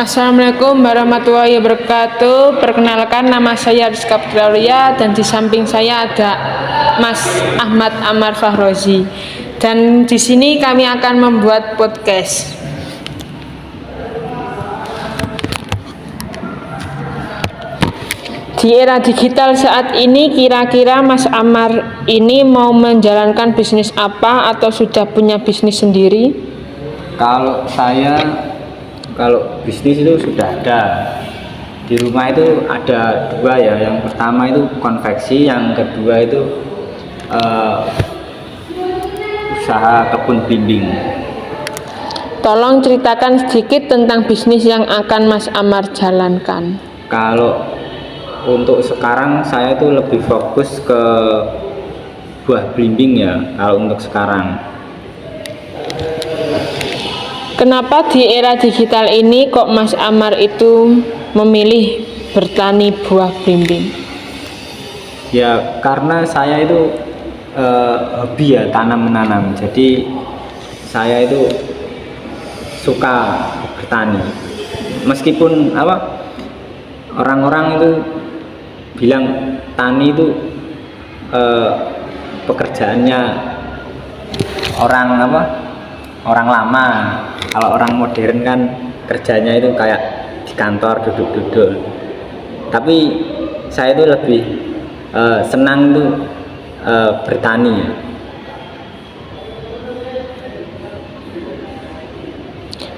Assalamualaikum warahmatullahi wabarakatuh. Perkenalkan, nama saya Rizka Putralia dan di samping saya ada Mas Ahmad Amar Fahrozi. Dan di sini kami akan membuat podcast. Di era digital saat ini, kira-kira Mas Amar ini mau menjalankan bisnis apa atau sudah punya bisnis sendiri? Kalau bisnis itu sudah ada. Di rumah itu ada dua ya. Yang pertama itu konveksi, yang kedua itu usaha kebun blimbing. Tolong ceritakan sedikit tentang bisnis yang akan Mas Amar jalankan. Kalau untuk sekarang saya itu lebih fokus ke buah blimbing ya. Kalau untuk sekarang. Kenapa di era digital ini kok Mas Amar itu memilih bertani buah blimbing? Ya karena saya itu hobi ya tanam-menanam. Jadi saya itu suka bertani. Meskipun orang-orang itu bilang tani itu pekerjaannya orang lama. Kalau orang modern kan kerjanya itu kayak di kantor duduk-duduk. Tapi saya itu lebih senang tuh bertani ya.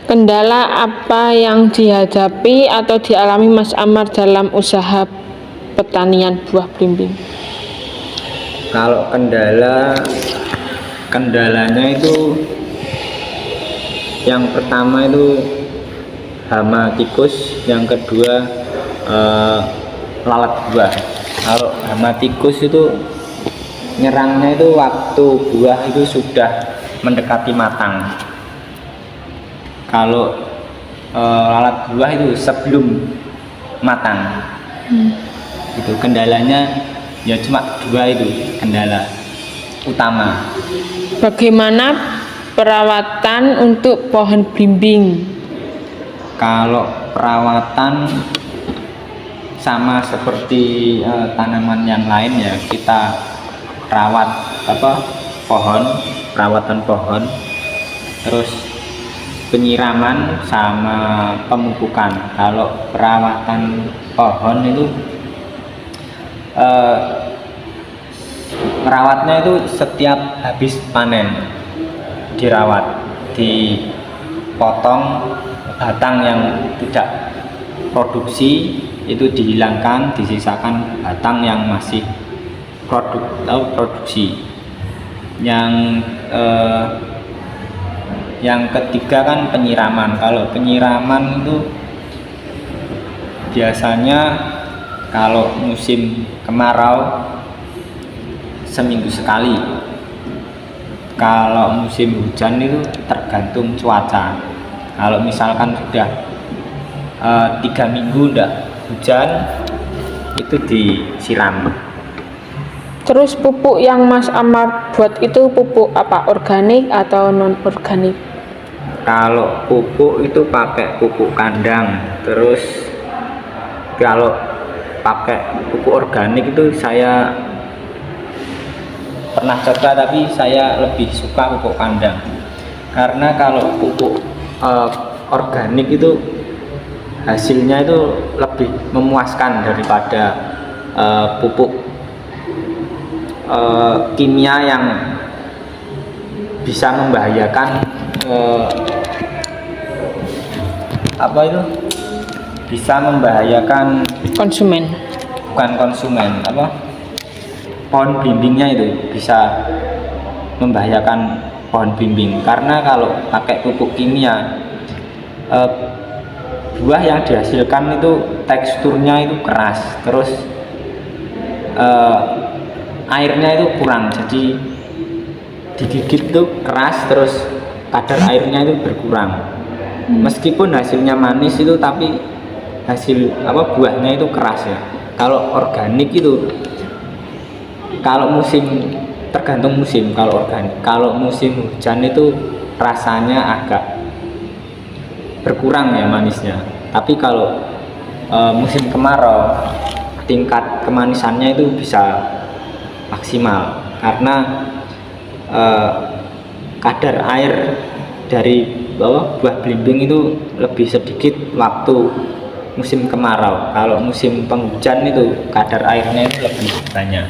Kendala apa yang dihadapi atau dialami Mas Amar dalam usaha pertanian buah blimbing? Kalau kendalanya itu yang pertama itu hama tikus, yang kedua lalat buah. Kalau hama tikus itu nyerangnya itu waktu buah itu sudah mendekati matang. Kalau lalat buah itu sebelum matang. Itu kendalanya ya cuma dua, itu kendala utama. Bagaimana perawatan untuk pohon blimbing? Kalau perawatan sama seperti tanaman yang lain ya, kita rawat perawatan pohon, terus penyiraman sama pemupukan. Kalau perawatan pohon itu merawatnya itu setiap habis panen dirawat, dipotong batang yang tidak produksi itu dihilangkan, disisakan batang yang masih produksi. Yang ketiga kan penyiraman. Kalau penyiraman itu biasanya kalau musim kemarau seminggu sekali. Kalau musim hujan itu tergantung cuaca. Kalau misalkan sudah 3 minggu enggak hujan, itu disiram. Terus pupuk yang Mas Amar buat itu pupuk apa? Organik atau non organik? Kalau pupuk itu pakai pupuk kandang. Terus kalau pakai pupuk organik itu saya pernah coba, tapi saya lebih suka pupuk kandang. Karena kalau pupuk organik itu hasilnya itu lebih memuaskan daripada pupuk kimia yang bisa membahayakan bisa membahayakan Konsumen. bukan konsumen, pohon blimbingnya itu bisa membahayakan pohon blimbing. Karena kalau pakai pupuk kimia, buah yang dihasilkan itu teksturnya itu keras, terus airnya itu kurang, jadi digigit itu keras, terus kadar airnya itu berkurang. Meskipun hasilnya manis itu, tapi buahnya itu keras ya. Kalau organik itu tergantung musim. Kalau musim hujan itu rasanya agak berkurang ya manisnya. Tapi kalau musim kemarau tingkat kemanisannya itu bisa maksimal karena kadar air dari buah belimbing itu lebih sedikit waktu musim kemarau. Kalau musim penghujan itu kadar airnya itu lebih banyak.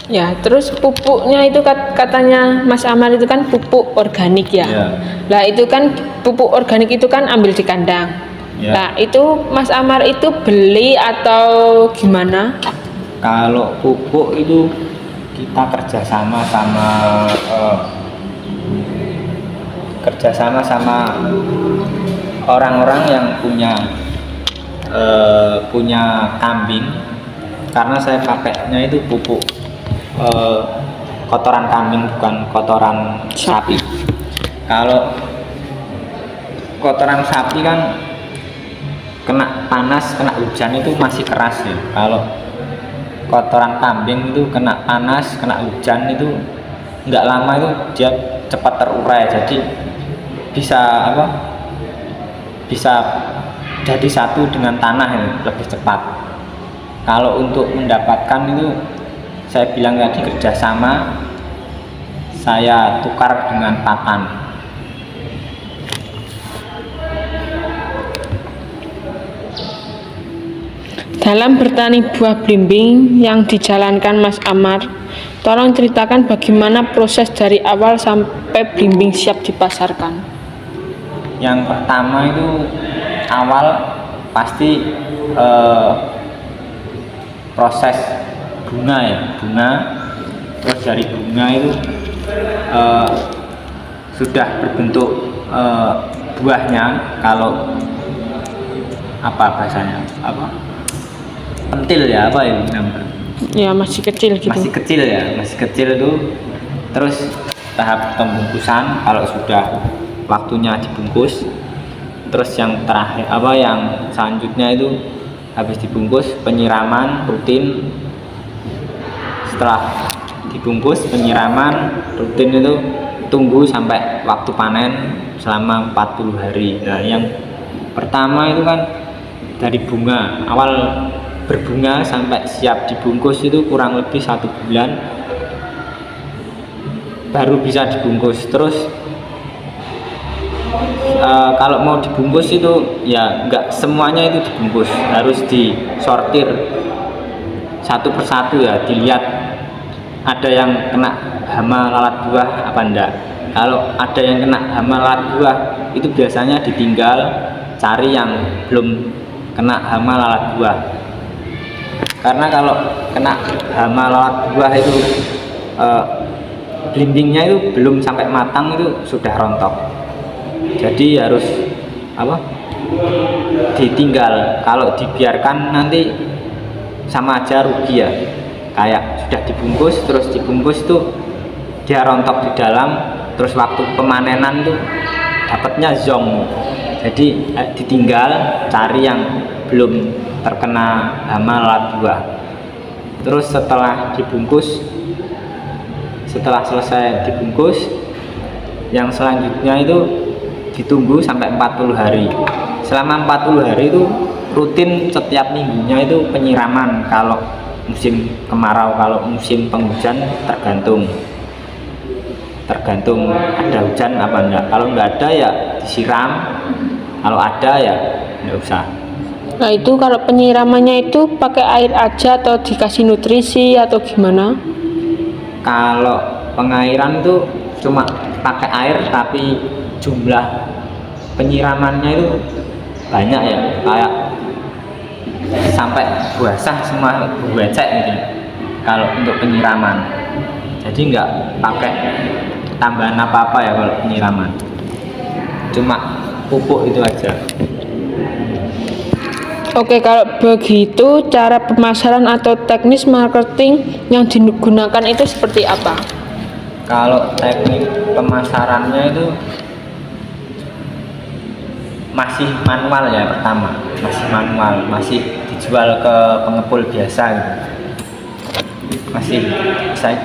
Ya, terus pupuknya itu katanya Mas Amar itu kan pupuk organik ya. Ya. Lah itu kan pupuk organik itu kan ambil di kandang. Ya. Nah, itu Mas Amar itu beli atau gimana? Kalau pupuk itu kita kerjasama sama orang-orang yang punya kambing, karena saya pakainya itu pupuk kotoran kambing bukan kotoran sapi. Kalau kotoran sapi kan kena panas, kena hujan itu masih keras ya. Kalau kotoran kambing itu kena panas, kena hujan itu nggak lama itu dia cepat terurai, jadi bisa jadi satu dengan tanah ini lebih cepat. Kalau untuk mendapatkan itu saya bilang tadi kerjasama, saya tukar dengan pakan. Dalam bertani buah belimbing yang dijalankan Mas Amar, tolong ceritakan bagaimana proses dari awal sampai belimbing siap dipasarkan. Yang pertama itu awal pasti proses bunga ya, terus dari bunga itu sudah berbentuk buahnya. Kalau apa bahasanya, pentil ya, apa ya namanya? Ya, masih kecil gitu. Masih kecil itu. Terus tahap pembungkusan, kalau sudah waktunya dibungkus. Terus yang terakhir yang selanjutnya itu habis dibungkus penyiraman rutin. Setelah dibungkus penyiraman rutin itu tunggu sampai waktu panen selama 40 hari. Nah, yang pertama itu kan dari bunga, awal berbunga sampai siap dibungkus itu kurang lebih 1 bulan baru bisa dibungkus. Terus kalau mau dibungkus itu ya nggak semuanya itu dibungkus, harus disortir satu persatu ya, dilihat ada yang kena hama lalat buah apa enggak. Kalau ada yang kena hama lalat buah itu biasanya ditinggal, cari yang belum kena hama lalat buah. Karena kalau kena hama lalat buah itu belimbingnya itu belum sampai matang itu sudah rontok. Jadi harus ditinggal. Kalau dibiarkan nanti sama aja rugi ya. Kayak sudah dibungkus, terus dibungkus tuh dia rontok di dalam, terus waktu pemanenan tuh dapatnya zong. Jadi ditinggal, cari yang belum terkena hama lalat buah. Terus setelah selesai dibungkus, yang selanjutnya itu ditunggu sampai 40 hari. Selama 40 hari itu rutin setiap minggunya itu penyiraman. Kalau musim kemarau, kalau musim penghujan tergantung ada hujan apa enggak. Kalau enggak ada ya disiram, kalau ada ya enggak usah. Nah, itu kalau penyiramannya itu pakai air aja atau dikasih nutrisi atau gimana? Kalau pengairan itu cuma pakai air, tapi jumlah penyiramannya itu banyak ya, kayak sampai basah semua becek gitu kalau untuk penyiraman. Jadi nggak pakai tambahan apa-apa ya kalau penyiraman, cuma pupuk itu aja. Oke, kalau begitu cara pemasaran atau teknis marketing yang digunakan itu seperti apa? Kalau teknik pemasarannya itu masih manual ya, pertama masih manual, masih dijual ke pengepul biasa gitu. Masih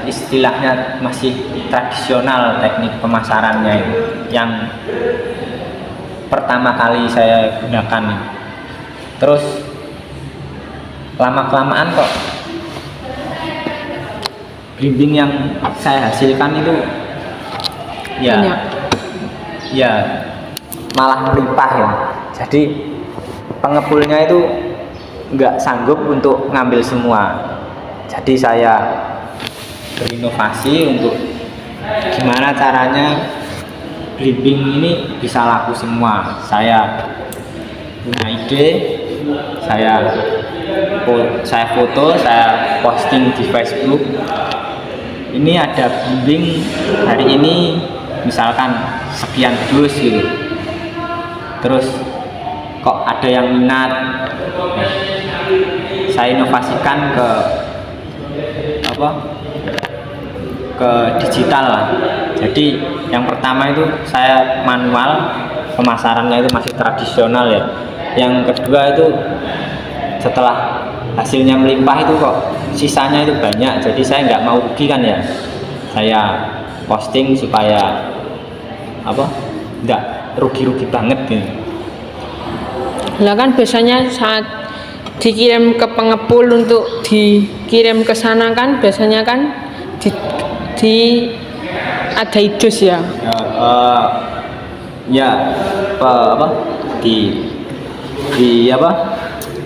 istilahnya masih tradisional teknik pemasarannya itu. Yang pertama kali saya gunakan. Terus lama-kelamaan kok belimbing yang saya hasilkan itu ya Banyak. ya malah melimpah ya. Jadi pengepulnya itu nggak sanggup untuk ngambil semua. Jadi saya berinovasi untuk gimana caranya belimbing ini bisa laku semua. Saya punya ide, saya foto, saya posting di Facebook. Ini ada belimbing hari ini misalkan sekian dus gitu. Terus kok ada yang minat, saya inovasikan ke ke digital lah. Jadi yang pertama itu saya manual, pemasarannya itu masih tradisional ya. Yang kedua itu setelah hasilnya melimpah itu kok sisanya itu banyak, jadi saya nggak mau rugi kan ya. Saya posting supaya nggak rugi-rugi banget gitu. Lah kan biasanya saat dikirim ke pengepul untuk dikirim ke sana kan biasanya kan di ada idus ya.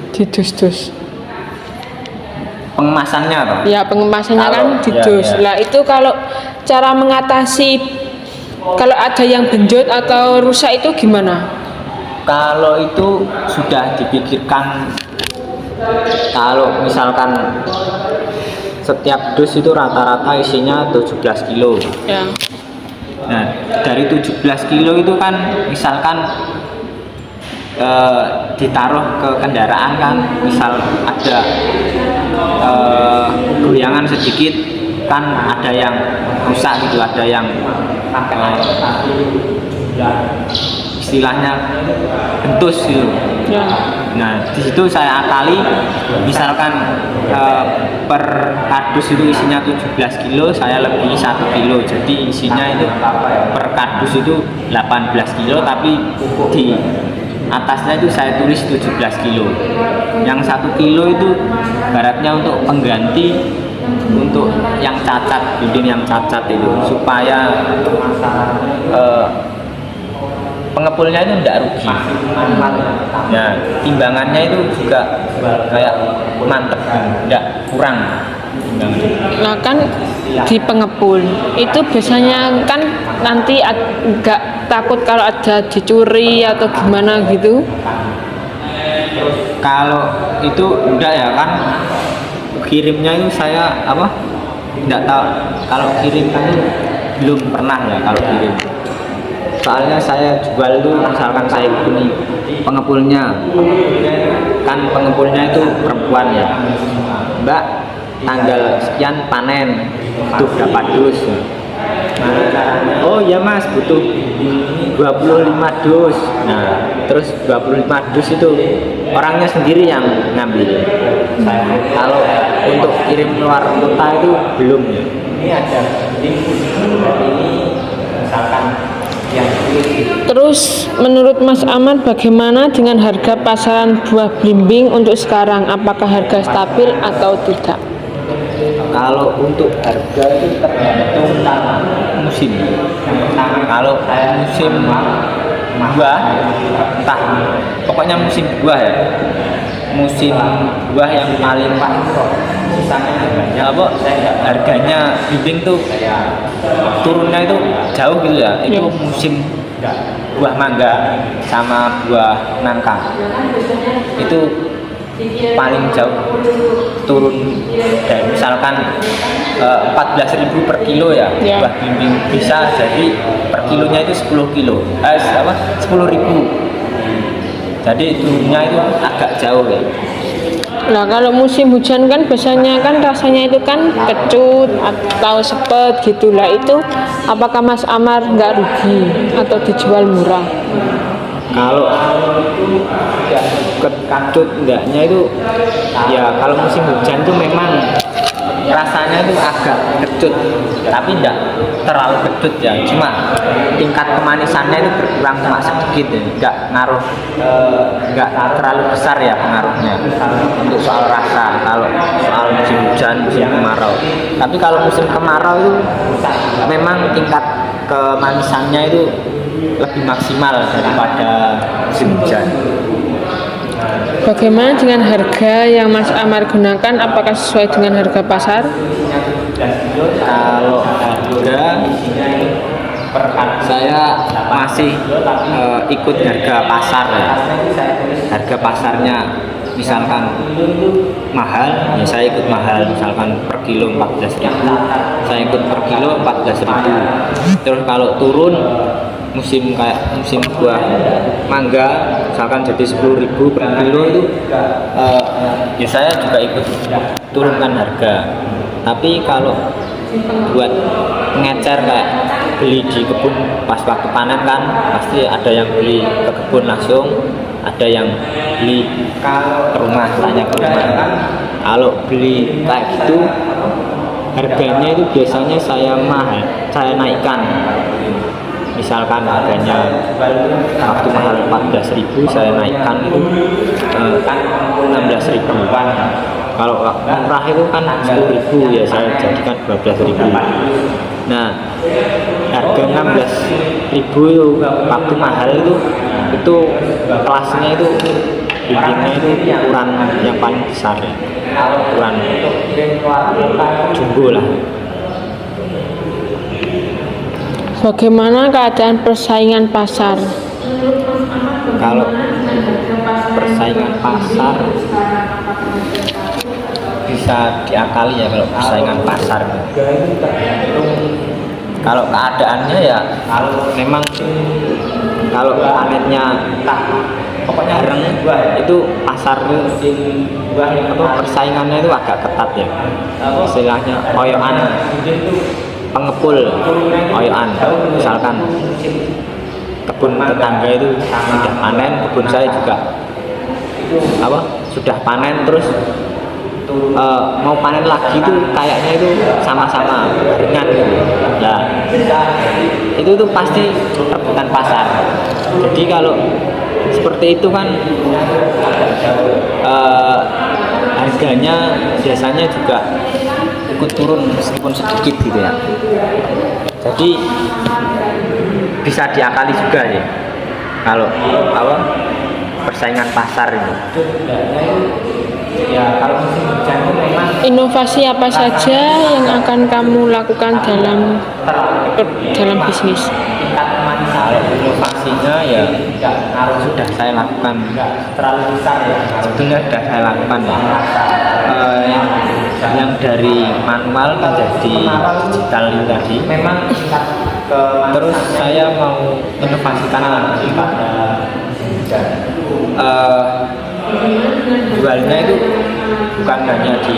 Di dus-dus. Pengemasannya atau? Ya pengemasannya kan Kalau- di ya, dus. ya. Lah itu kalau cara mengatasi kalau ada yang benjot atau rusak itu gimana? Kalau itu sudah dipikirkan, kalau misalkan setiap dus itu rata-rata isinya 17 kilo. Ya. Nah, dari 17 kilo itu kan misalkan ditaruh ke kendaraan kan, misal ada goyangan sedikit kan, ada yang rusak gitu, ada yang istilahnya bentus gitu. Ya. Nah, di situ saya akali, misalkan per kardus itu isinya 17 kilo, saya lebihi 1 kilo. Jadi isinya itu per kardus itu 18 kilo, tapi di atasnya itu saya tulis 17 kilo. Yang 1 kilo itu baratnya untuk pengganti untuk yang cacat, bibin yang cacat itu, supaya pengepulnya itu tidak rugi. Nah, timbangannya itu juga kayak mantep, tidak kurang timbangannya. Nah kan di pengepul itu biasanya kan nanti nggak takut kalau ada dicuri atau gimana gitu. Kalau itu udah ya kan, kirimnya itu saya nggak tahu. Kalau kirim kan belum pernah ya kalau kirim. Soalnya saya jual itu misalkan saya hubungi pengepulnya, kan pengepulnya itu perempuan ya, Mbak tanggal sekian panen, butuh berapa dus. Oh iya Mas, butuh 25 dus. Nah, terus 25 dus itu orangnya sendiri yang ngambil. Kalau untuk kirim keluar kota itu belum ya. Ini ada ini misalkan yang Terus menurut Mas Ahmad bagaimana dengan harga pasaran buah belimbing untuk sekarang? Apakah harga stabil atau tidak? Kalau untuk harga itu tergantung musim. Kalau musim buah, entah pokoknya musim buah ya. Musim buah yang paling harganya belimbing tuh turunnya itu jauh gitu ya. Itu musim buah mangga sama buah nangka. Itu paling jauh turun dari misalkan 14.000 per kilo ya, buah belimbing bisa jadi per kilonya itu 10 kilo 10.000, jadi turunnya itu agak jauh ya. Nah kalau musim hujan kan biasanya kan rasanya itu kan kecut atau sepet gitulah, itu apakah Mas Amar nggak rugi atau dijual murah? Kalau kecut enggaknya itu ya, kalau musim hujan itu memang rasanya itu agak kecut, tapi tidak terlalu kecut ya, cuma tingkat kemanisannya itu berkurang cuma sedikit ya, nggak terlalu besar ya pengaruhnya untuk soal rasa kalau soal musim hujan, musim kemarau. Tapi kalau musim kemarau itu memang tingkat kemanisannya itu lebih maksimal daripada musim hujan. Bagaimana dengan harga yang Mas Amar gunakan? Apakah sesuai dengan harga pasar? Kalau harga saya masih ikut harga pasar ya. Harga pasarnya misalkan mahal, ya saya ikut mahal. Misalkan per kilo 14.000, saya ikut per kilo 14.000. Terus kalau turun musim kayak musim buah mangga misalkan jadi 10.000 per kilo itu ya saya juga ikut turunkan harga. Tapi kalau buat ngecer kayak beli di kebun pas waktu panen kan pasti ada yang beli ke kebun langsung, ada yang beli ke rumah, tanya ke rumah. Kalau beli kayak gitu harganya itu biasanya saya naikkan. Misalkan harganya waktu mahal 14.000 saya naikkan itu 16.000. Kalau murah itu kan 10.000 ya saya jadikan 12.000. Nah harga 16.000 itu waktu mahal itu kelasnya itu bikinnya itu ukuran yang paling besar ya, ukuran jumbo lah. Bagaimana keadaan persaingan pasar? Kalau persaingan pasar bisa diakali ya kalau persaingan pasar. Kalau keadaannya ya memang kalau panennya bareng itu pasar persaingannya itu agak ketat ya. Istilahnya oyoan, pengepul oyoan. Misalkan kebun tetangga itu sudah panen, kebun saya juga sudah panen, terus mau panen lagi itu kayaknya itu sama-sama barengan gitu. Nah itu tuh pasti rebutan pasar. Jadi kalau seperti itu kan harganya biasanya juga ikut turun meskipun sedikit gitu ya. Jadi bisa diakali juga ya kalau persaingan pasar ini. Ya kalau musim hujan itu memang Inovasi apa saja yang akan kamu lakukan dalam bisnis? kalau inovasinya ya sudah saya lakukan, terlalu besar ya. Sebetulnya sudah saya lakukan ya. Yang dari manual menjadi digital itu tadi. Terus saya mau inovasikan lagi pada jualnya itu bukan hanya di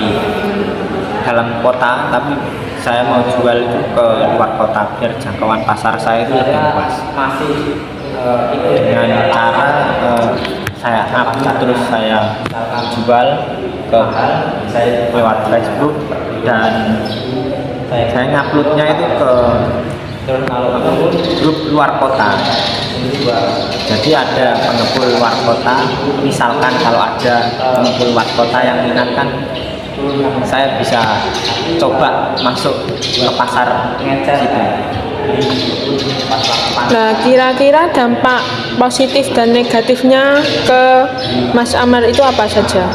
dalam kota, tapi saya mau jual itu ke luar kota biar jangkauan pasar saya itu lebih luas. Dengan cara saya upload terus saya jual ke lewat Facebook, dan saya nguploadnya itu ke grup luar kota. Jadi ada pengepul luar kota, misalkan kalau ada pengepul luar kota yang minat kan saya bisa coba masuk ke pasar situ. Nah, kira-kira dampak positif dan negatifnya ke Mas Amar itu apa saja?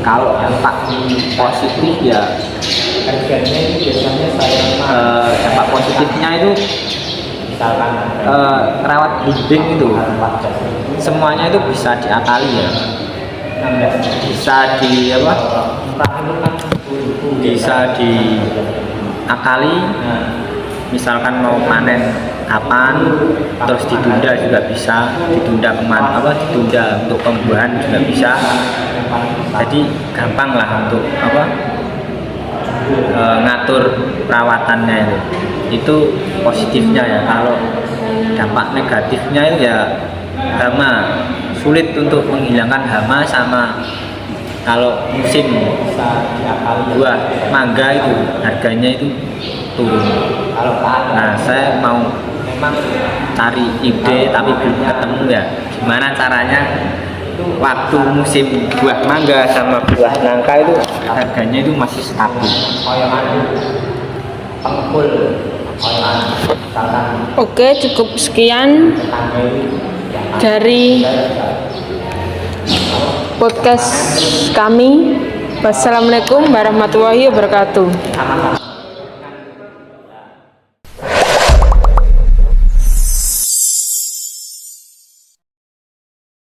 Kalau dampak positif ya harganya itu biasanya dampak positifnya itu misalkan rawat bimbing itu semuanya itu bisa diakali ya, bisa diakali. Misalkan mau panen kapan, terus ditunda juga bisa, ditunda ditunda untuk pembuahan juga bisa. Jadi gampang lah untuk ngatur perawatannya itu positifnya ya. Kalau dampak negatifnya itu ya hama, sulit untuk menghilangkan hama sama kalau musim buah mangga itu harganya itu turun. Nah, saya mau cari ide tapi belum ketemu ya. Gimana caranya waktu musim buah mangga sama buah nangka itu harganya itu masih stabil. Oke, cukup sekian dari podcast kami. Wassalamualaikum warahmatullahi wabarakatuh.